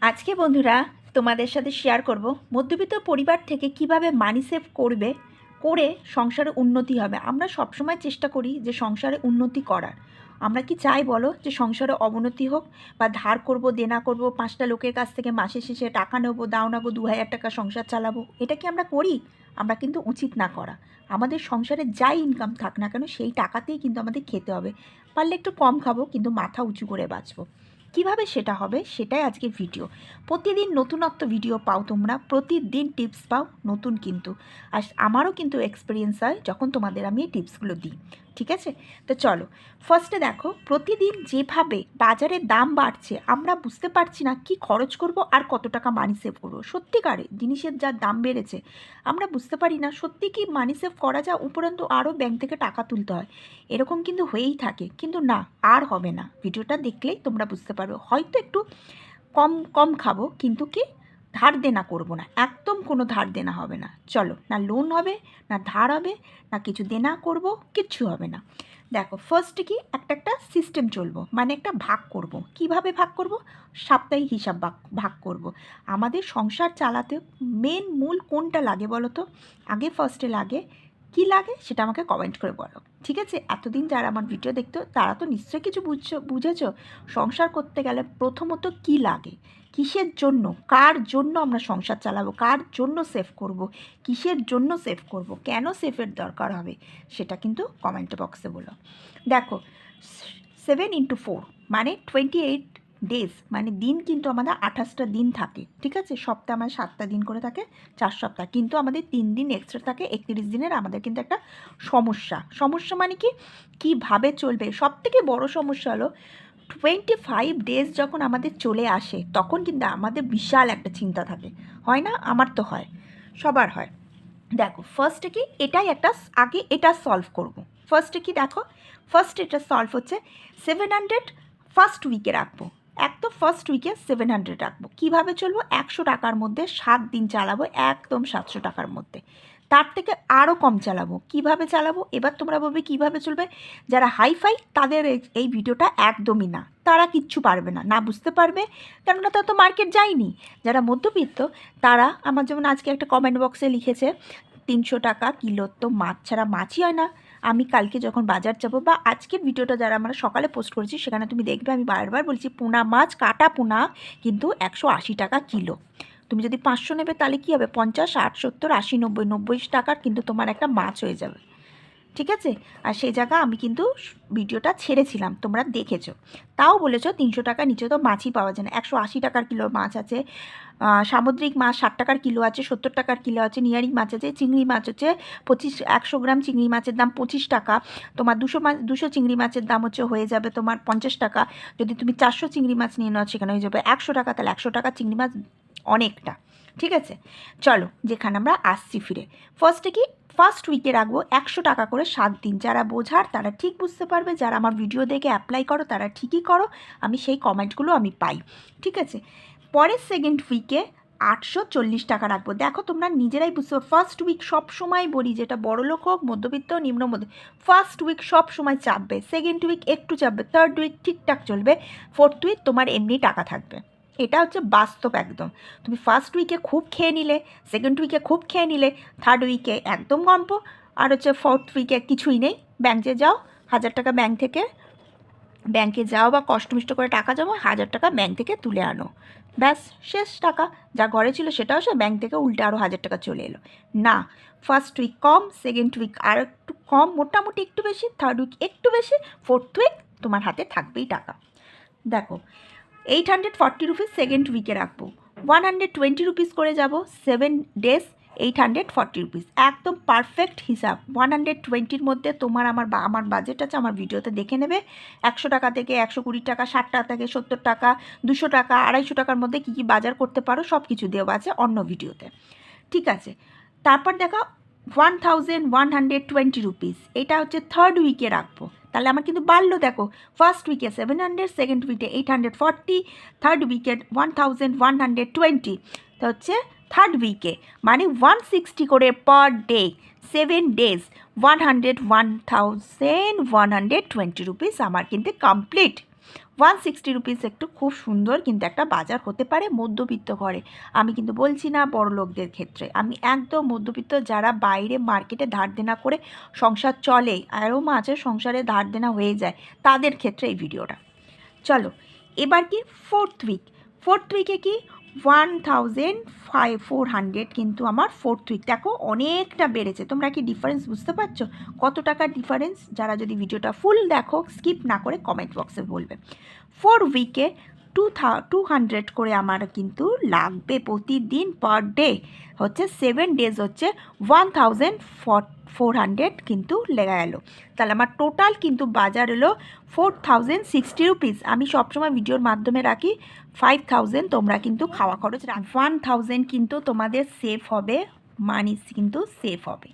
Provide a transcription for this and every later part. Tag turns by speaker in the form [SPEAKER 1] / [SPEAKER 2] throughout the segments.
[SPEAKER 1] আজকে বন্ধুরা তোমাদের সাথে শেয়ার করব মধ্যবিত্ত পরিবার থেকে কিভাবে মানি সেভ করবে, করে সংসারে উন্নতি হবে। আমরা সবসময় চেষ্টা করি যে সংসারে উন্নতি করার। আমরা কি চাই বলো যে সংসারে অবনতি হোক, বা ধার করব, দেনা করব, 5টা লোকের কাছ থেকে মাসে শেষে টাকা নেবো, দাও নেবো, 2000 টাকা সংসার চালাবো? এটা কি আমরা করি? আমরা কিন্তু উচিত না করা। আমাদের সংসারে যাই ইনকাম থাক না কেন সেই টাকাতেই কিন্তু আমাদের খেতে হবে। পারলে একটু কম খাবো, কিন্তু মাথা উঁচু করে বাঁচবো। কিভাবে সেটা হবে সেটাই আজকে ভিডিও। প্রতিদিন নতুনত্ব ভিডিও পাও তোমরা, প্রতিদিন টিপস পাও নতুন। কিন্তু আর আমারও কিন্তু এক্সপিরিয়েন্স হয় যখন তোমাদের আমি এই টিপসগুলো দিই। ঠিক আছে, তো চলো ফার্স্টে দেখো, প্রতিদিন যেভাবে বাজারের দাম বাড়ছে আমরা বুঝতে পারছি না কি খরচ করব আর কত টাকা মানি সেভ করবো। সত্যিকারে জিনিসের যা দাম বেড়েছে আমরা বুঝতে পারি না সত্যি কি মানি সেভ করা যায়, উপরন্তু আরও ব্যাংক থেকে টাকা তুলতে হয়। এরকম কিন্তু হয়েই থাকে, কিন্তু না, আর হবে না। ভিডিওটা দেখলেই তোমরা বুঝতে পারবে। হয়তো একটু কম কম খাবো, কিন্তু কি ধার দেনা করব না, একদম কোনো ধার দেনা হবে না। চলো, না লোন হবে, না ধার হবে, না কিছু দেনা করব, কিচ্ছু হবে না। দেখো ফার্স্টে কি একটা সিস্টেম চলবো, মানে একটা ভাগ করব। কিভাবে ভাগ করব? সাপ্তাহিক হিসাব ভাগ করব। আমাদের সংসার চালাতে মেন মূল কোনটা লাগে বলো তো? আগে ফার্স্টে লাগে কি লাগে সেটা আমাকে কমেন্ট করে বলো। ঠিক আছে, এতদিন যারা আমার ভিডিও দেখতো তারা তো নিশ্চয়ই কিছু বুঝেছো। সংসার করতে গেলে প্রথমত কি লাগে, কিসের জন্য, কার জন্য আমরা সংসার চালাবো, কার জন্য সেভ করব, কিসের জন্য সেভ করব, কেন সেভের দরকার হবে, সেটা কিন্তু কমেন্ট বক্সে বলো। দেখো 7 × 4 মানে 28 ডেজ, মানে দিন কিন্তু আমাদের 28টা দিন থাকে। ঠিক আছে, সপ্তাহে আমার 7টা দিন করে থাকে, 4 সপ্তাহ, কিন্তু আমাদের 3 দিন এক্সট্রা থাকে। 31 দিনের আমাদের কিন্তু একটা সমস্যা মানে কি, কীভাবে চলবে। সব থেকে বড় সমস্যা হলো 25 ডেজ যখন আমাদের চলে আসে তখন কিন্তু আমাদের বিশাল একটা চিন্তা থাকে। হয় না? আমার তো হয়, সবার হয়। দেখো ফার্স্টে কি, এটাই একটা, আগে এটা সলভ করব। ফার্স্টে কি দেখো, ফার্স্ট এটা সলভ হচ্ছে 700 ফার্স্ট উইকে রাখবো। তো ফার্স্ট উইকে 700 রাখবো। কীভাবে চলবো? 100 টাকার মধ্যে 7 দিন চালাবো, একদম 700 টাকার মধ্যে। তার থেকে আরও কম চালাবো। কিভাবে চালাবো? এবার তোমরা বলবে কীভাবে চলবে? যারা হাইফাই তাদের এই ভিডিওটা একদমই না, তারা কিচ্ছু পারবে না, না বুঝতে পারবে, কেননা তারা তো মার্কেট যায়নি। যারা মধ্যবিত্ত তারা, আমার যেমন আজকে একটা কমেন্ট বক্সে লিখেছে 300 টাকা কিলো, তো মাছ ছাড়া মাছই হয় না। আমি কালকে যখন বাজার যাব, বা আজকের ভিডিওটা যারা আমরা সকালে পোস্ট করেছি সেখানে তুমি দেখবে আমি বারবার বলছি পোনা মাছ, কাটা পোনা কিন্তু 180 টাকা কিলো। তুমি যদি 500 নেবে তাহলে কী হবে? 50, 60, 70, 80, 90, 90 টাকার কিন্তু তোমার একটা মাছ হয়ে যাবে। ঠিক আছে, আর সেই জায়গা আমি কিন্তু ভিডিওটা ছেড়েছিলাম, তোমরা দেখেছো। তাও বলেছো 300 টাকা নিচে তো মাছই পাওয়া যায় না। 180 টাকার কিলো মাছ আছে, সামুদ্রিক মাছ 60 টাকার কিলো আছে, 70 টাকার কিলো আছে, নিয়ারি মাছ আছে, চিংড়ি মাছ হচ্ছে 100 গ্রাম চিংড়ি মাছের দাম 25 টাকা। তোমার 200 চিংড়ি মাছের দাম হয়ে যাবে তোমার 50 টাকা। যদি তুমি 400 চিংড়ি মাছ নিয়ে নাও সেখানে হয়ে যাবে 100 টাকা। তাহলে 100 টাকা চিংড়ি মাছ অনেকটা। ঠিক আছে, চলো যেখানে আমরা আসছি ফিরে। ফার্স্ট উইকে রাখবো 100 টাকা করে 7 দিন। যারা বোঝার তারা ঠিক বুঝতে পারবে, যারা আমার ভিডিও দেখে অ্যাপ্লাই করো তারা ঠিকই করো, আমি সেই কমেন্টগুলো আমি পাই। ঠিক আছে, পরের সেকেন্ড উইকে 840 টাকা রাখবো। দেখো তোমরা নিজেরাই বুঝতে পারো, ফার্স্ট উইক সব সময় বলি, যেটা বড়লোক হোক, মধ্যবিত্ত, নিম্ন মধ্য, ফার্স্ট উইক সব সময় চাপবে, সেকেন্ড উইক একটু চাপবে, থার্ড উইক ঠিকঠাক চলবে, ফোর্থ উইক তোমার এমনি টাকা থাকবে। এটা হচ্ছে বাস্তব একদম। তুমি ফার্স্ট উইকে খুব খেয়ে নিলে, সেকেন্ড উইকে খুব খেয়ে নিলে, থার্ড উইকে একদম গল্প, আর ফোর্থ উইকে কিছুই নেই। ব্যাংকে যাও, 1000 টাকা ব্যাংকে যাও বা কষ্টমিষ্ট করে টাকা জমা, 1000 টাকা ব্যাংক থেকে তুলে আনো, ব্যাস শেষ। টাকা যা ঘরে ছিল সেটাও সে ব্যাংক থেকে উল্টে আরও 1000 টাকা চলে এলো। না, ফার্স্ট উইক কম, সেকেন্ড উইক আর একটু কম, মোটামুটি একটু বেশি, থার্ড উইক একটু বেশি, ফোর্থ উইক তোমার হাতে থাকবেই টাকা। দেখো 840 রুপিস সেকেন্ড উইকে রাখবো, 120 রুপিস করে যাব 7 ডেজ, 840 রুপিস, একদম পারফেক্ট হিসাব। 120-র মধ্যে তোমার আমার বাজেট আছে, আমার ভিডিওতে দেখে নেবে। 100 টাকা থেকে 120 টাকা, 60 টাকা থেকে 70 টাকা, 200 টাকা, 250 টাকার মধ্যে কী কী বাজার করতে পারো সব কিছু দেওয়া আছে অন্য ভিডিওতে। ঠিক আছে, তারপর দেখো 1120 রুপিস, এটা হচ্ছে থার্ড উইকে রাখবো। তাহলে আমার কিন্তু বাড়লো। দেখো ফার্স্ট উইকে 700, সেকেন্ড উইকে 840, থার্ড উইকে 1120, তো হচ্ছে থার্ড উইকে মানে 160 করে পার ডে, 7 ডেজ, 1120 রুপিস আমার কিন্তু কমপ্লিট। 160 রুপিস একটু খুব সুন্দর কিন্তু একটা বাজার হতে পারে মধ্যবিত্ত ঘরে। আমি কিন্তু বলছি না বড় লোকদের ক্ষেত্রে, আমি একদম মধ্যবিত্ত যারা বাইরে মার্কেটে ধার দেনা করে সংসার চলে, আরও মাঝে সংসারে ধার দেনা হয়ে যায়, তাদের ক্ষেত্রে এই ভিডিওটা। চলো এবার কি ফোর্থ উইকে কি 1400 কিন্তু আমার ফোর্থ উইক। দেখো অনেকটা বেড়েছে, তোমরা কি ডিফারেন্স বুঝতে পারছো কত টাকার ডিফারেন্স? যারা যদি ভিডিওটা ফুল দেখো, স্কিপ না করে কমেন্ট বক্সে বলবে। 4 উইকে 200 করে আমার কিন্তু লাগবে প্রতিদিন, পার ডে হচ্ছে 7 ডেজ হচ্ছে 1400 কিন্তু লেগে গেলো। তাহলে আমার টোটাল কিন্তু বাজার এলো 4060 রুপিস। আমি সবসময় ভিডিওর মাধ্যমে রাখি 5000, তোমরা কিন্তু খাওয়া খরচ 1000 কিন্তু তোমাদের সেভ হবে, মানি কিন্তু সেভ হবে।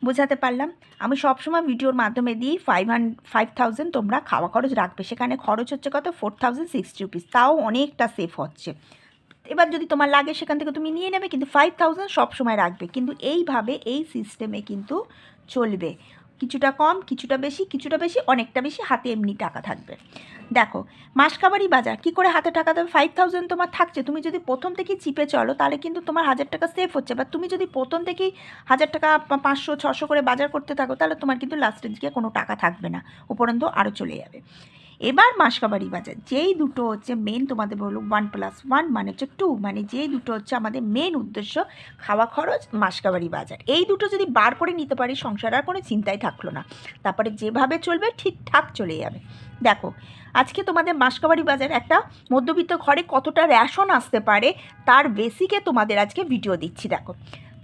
[SPEAKER 1] বোঝাতে পারলাম? আমি সবসময় ভিডিওর মাধ্যমে দিই 5000 তোমরা খাওয়া খরচ রাখবে, সেখানে খরচ হচ্ছে কত 4060 রুপিস, তাও অনেকটা সেভ হচ্ছে। এবার যদি তোমার লাগে সেখান থেকে তুমি নিয়ে নেবে, কিন্তু 5000 সবসময় রাখবে। কিন্তু এইভাবে এই সিস্টেমে কিন্তু চলবে, কিছুটা কম কিছুটা বেশি অনেকটা বেশি, হাতে এমনি টাকা থাকবে। দেখো মাসকাবারি বাজার কি করে হাতে টাকা দেবে? 5000 তোমার থাকছে, তুমি যদি প্রথম থেকেই চিপে চলো তাহলে কিন্তু তোমার 1000 টাকা সেভ হচ্ছে। বা তুমি যদি প্রথম থেকেই 1000 টাকা 500-600 করে বাজার করতে থাকো, তাহলে তোমার কিন্তু লাস্টের দিকে কোনো টাকা থাকবে না, উপরন্তু আরও চলে যাবে। এবার মাসকাবারি বাজার, যেই দুটো হচ্ছে মেন, তোমাদের বললো 1+1 মানে হচ্ছে 2, মানে যেই দুটো হচ্ছে আমাদের মেন উদ্দেশ্য, খাওয়া খরচ, মাসকাবারি বাজার, এই দুটো যদি বার করে নিতে পারি সংসার আর কোনো চিন্তাই থাকলো না, তারপরে যেভাবে চলবে ঠিকঠাক চলে যাবে। দেখো আজকে তোমাদের মাসকাবারি বাজার একটা মধ্যবিত্ত ঘরে কতটা রেশন আসতে পারে তার বেসিকে তোমাদের আজকে ভিডিও দিচ্ছি। দেখো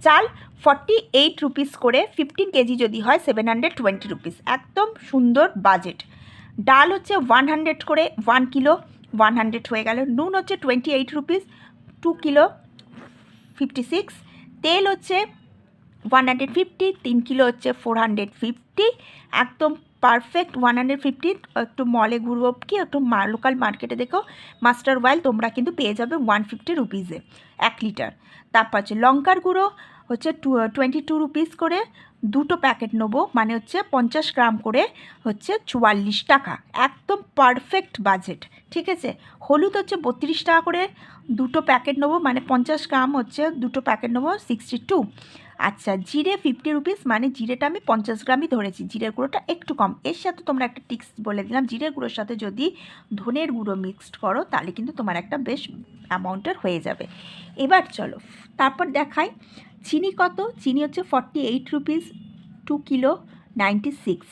[SPEAKER 1] চাল 48 রুপিস করে 15 কেজি যদি হয় 720 রুপিস, একদম সুন্দর বাজেট। ডাল হচ্ছে 100 করে 1 কিলো 100 হয়ে গেল। নুন হচ্ছে 28 রুপিস 2 কিলো 56। তেল হচ্ছে 150, 3 কিলো হচ্ছে 450, একদম পারফেক্ট 150। একটু মলে ঘুরবো কি একটু লোকাল মার্কেটে দেখো, মাস্টার অয়েল তোমরা কিন্তু পেয়ে যাবে 150 রুপিসে 1 লিটার। তারপর হচ্ছে লঙ্কার গুঁড়ো হচ্ছে 22 রুপিস করে, দুটো প্যাকেট নেবো, মানে হচ্ছে 50 গ্রাম করে হচ্ছে 44 টাকা, একদম পারফেক্ট বাজেট। ঠিক আছে, হলুদ হচ্ছে 32 টাকা করে, দুটো প্যাকেট নেবো, মানে 50 গ্রাম হচ্ছে দুটো প্যাকেট নেবো 62। আচ্ছা জিরে 50 রুপিস, মানে জিরেটা আমি 50 গ্রামই ধরেছি, জিরের গুঁড়োটা একটু কম। এর সাথে তোমরা একটা টিক্স বলে দিলাম, জিরের গুঁড়োর সাথে যদি ধনের গুঁড়ো মিক্সড করো তাহলে কিন্তু তোমার একটা বেশ অ্যামাউন্টের হয়ে যাবে। এবার চলো তারপর দেখাই চিনি কত। চিনি হচ্ছে 48 রুপিস 2 কিলো 96।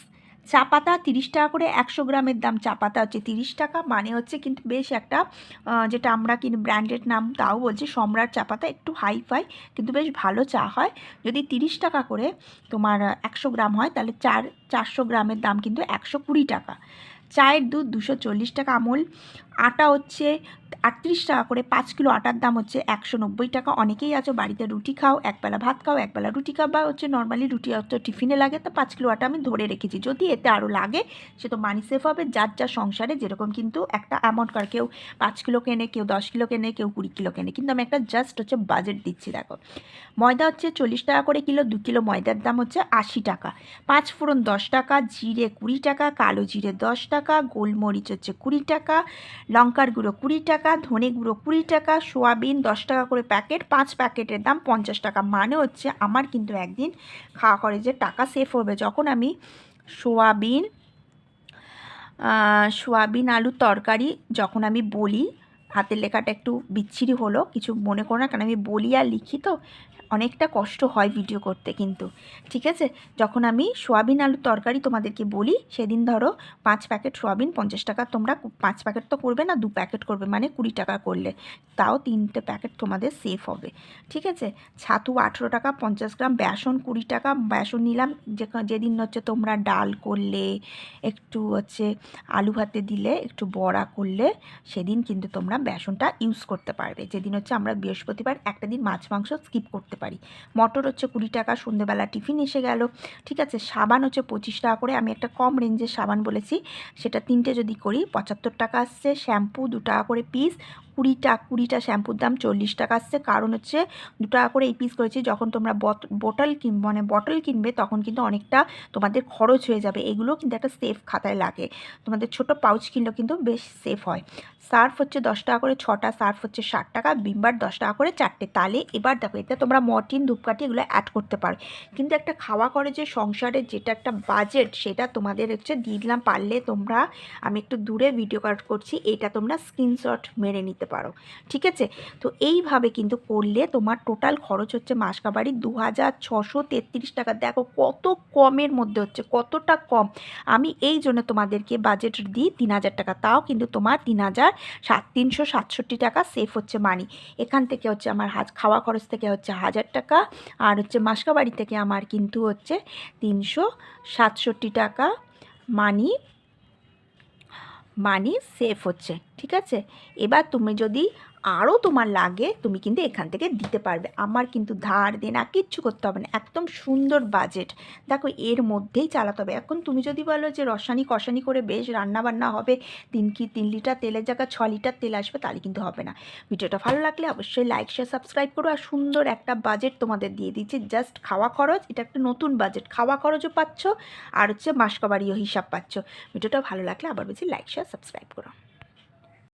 [SPEAKER 1] চা পাতা 30 টাকা করে, 100 গ্রামের দাম চা পাতা হচ্ছে 30 টাকা, মানে হচ্ছে কিন্তু বেশ একটা যেটা আমরা কিন্তু ব্র্যান্ডেড নাম তাও বলছি সম্রাট চা পাতা, একটু হাইফাই কিন্তু বেশ ভালো চা হয়। যদি 30 টাকা করে তোমার 100 গ্রাম হয় তাহলে 400 গ্রামের দাম কিন্তু 120 টাকা। চায়ের দুধ 240 টাকা আমুল। আটা হচ্ছে 38 টাকা করে, 5 কিলো আটার দাম হচ্ছে 190 টাকা। অনেকেই আছো বাড়িতে রুটি খাও, একবেলা ভাত খাও, একবেলা রুটি খাও, বা হচ্ছে নর্মালি রুটি হচ্ছে টিফিনে লাগে, তো 5 কিলো আটা আমি ধরে রেখেছি। যদি এতে আরও লাগে সে তো মানি সেভ হবে, যার যার সংসারে যেরকম কিন্তু একটা অ্যামাউন্ট করে, কেউ 5 কিলো কেনে, কেউ 10 কিলো কেনে, কেউ 20 কিলো কেনে, কিন্তু আমি একটা জাস্ট হচ্ছে বাজেট দিচ্ছি। দেখো ময়দা হচ্ছে 40 টাকা করে কিলো, 2 কিলো ময়দার দাম হচ্ছে 80 টাকা। 5 ফোড়ন 10 টাকা, জিরে 20 টাকা, কালো জিরে 10 টাকা, গোলমরিচ হচ্ছে 20 টাকা, লঙ্কার গুঁড়ো 20 টাকা, ধনে গুঁড়ো 20 টাকা, সোয়াবিন 10 টাকা করে প্যাকেট, 5 প্যাকেটের দাম 50 টাকা। মানে হচ্ছে আমার কিন্তু একদিন খাওয়া খরচের টাকা সেভ হবে। যখন আমি সোয়াবিন আলুর তরকারি যখন আমি বলি, হাতের লেখাটা একটু বিচ্ছিরি হলো, কিছু মনে করো না, কারণ আমি বলি আর লিখি তো অনেকটা কষ্ট হয় ভিডিও করতে কিন্তু, ঠিক আছে। যখন আমি সোয়াবিন আলুর তরকারি তোমাদেরকে বলি, সেদিন ধরো 5 প্যাকেট সোয়াবিন 50 টাকা, তোমরা 5 প্যাকেট তো করবে না, 2 প্যাকেট করবে, মানে 20 টাকা করলে তাও 3টে প্যাকেট তোমাদের সেভ হবে, ঠিক আছে। ছাতু 18 টাকা 50 গ্রাম, বেসন 20 টাকা, বেসন নিলাম। যেদিন হচ্ছে তোমরা ডাল করলে, একটু হচ্ছে আলু ভাতে দিলে, একটু বড়া করলে, সেদিন কিন্তু তোমরা বেসনটা ইউজ করতে পারবে। যেদিন হচ্ছে আমরা বৃহস্পতিবার একটা দিন মাছ মাংস স্কিপ করতে পারি। মটর হচ্ছে 20 টাকা, সন্ধ্যেবেলা টিফিন এসে গেল, ঠিক আছে। সাবান হচ্ছে 25 টাকা করে, আমি একটা কম রেঞ্জের সাবান বলেছি, সেটা 3টে যদি করি 75 টাকা আসছে। শ্যাম্পু 2 টাকা করে পিস, কুড়িটা শ্যাম্পুর দাম 40 টাকা আসছে, কারণ হচ্ছে 2 টাকা করে এই পিস করেছি। যখন তোমরা বটল কিনবে তখন কিন্তু অনেকটা তোমাদের খরচ হয়ে যাবে। এগুলো কিন্তু একটা সেফ খাতায় লাগে, তোমাদের ছোট পাউচ কিনলেও কিন্তু বেশ সেফ হয়। সার্ফ হচ্ছে 10 টাকা করে 6টা, সার্ফ হচ্ছে 60 টাকা, ভিমবার 10 টাকা করে 4টে। তাহলে এবার দেখো, এতে তোমরা মর্টিন, ধূপকাঠি এগুলো অ্যাড করতে পারো। কিন্তু একটা খাওয়া করে যে সংসারের যেটা একটা বাজেট, সেটা তোমাদের হচ্ছে দিয়ে দিলাম। পারলে তোমরা, আমি একটু দূরে ভিডিও করছি, এটা তোমরা স্ক্রিনশট মেরে নিতে পারো, ঠিক আছে? তো এইভাবে কিন্তু করলে তোমার টোটাল খরচ হচ্ছে মাসকাবারি 2633 টাকা। দেখো কত কমের মধ্যে হচ্ছে, কতটা কম। আমি এই জন্য তোমাদেরকে বাজেট দিই 3000 টাকা, তাও কিন্তু তোমার 367 টাকা সেফ হচ্ছে মানি। এখান থেকে হচ্ছে আমার খাওয়া খরচ থেকে হচ্ছে 1000 টাকা, আর হচ্ছে মাসকাবাড়ি থেকে আমার কিন্তু হচ্ছে 367 টাকা মানি সেফ হচ্ছে, ঠিক আছে? এবার তুমি যদি আরও তোমার লাগে, তুমি কিন্তু এখান থেকে দিতে পারবে। আমার কিন্তু ধার দেনা কিচ্ছু করতে হবে না, একদম সুন্দর বাজেট। দেখো এর মধ্যেই চালাতে হবে। এখন তুমি যদি বলো যে রসানি কষানি করে বেশ রান্নাবান্না হবে, 3 লিটার তেলের জায়গায় 6 লিটার তেল আসবে, তাহলে কিন্তু হবে না। ভিডিওটা ভালো লাগলে অবশ্যই লাইক শেয়ার সাবস্ক্রাইব করো। আর সুন্দর একটা বাজেট তোমাদের দিয়ে দিচ্ছি, জাস্ট খাওয়া খরচ। এটা একটা নতুন বাজেট, খাওয়া খরচও পাচ্ছ আর হচ্ছে মাসকাবারিও হিসাব পাচ্ছ। ভিডিওটা ভালো লাগলে আবার বলছি লাইক শেয়ার সাবস্ক্রাইব করো।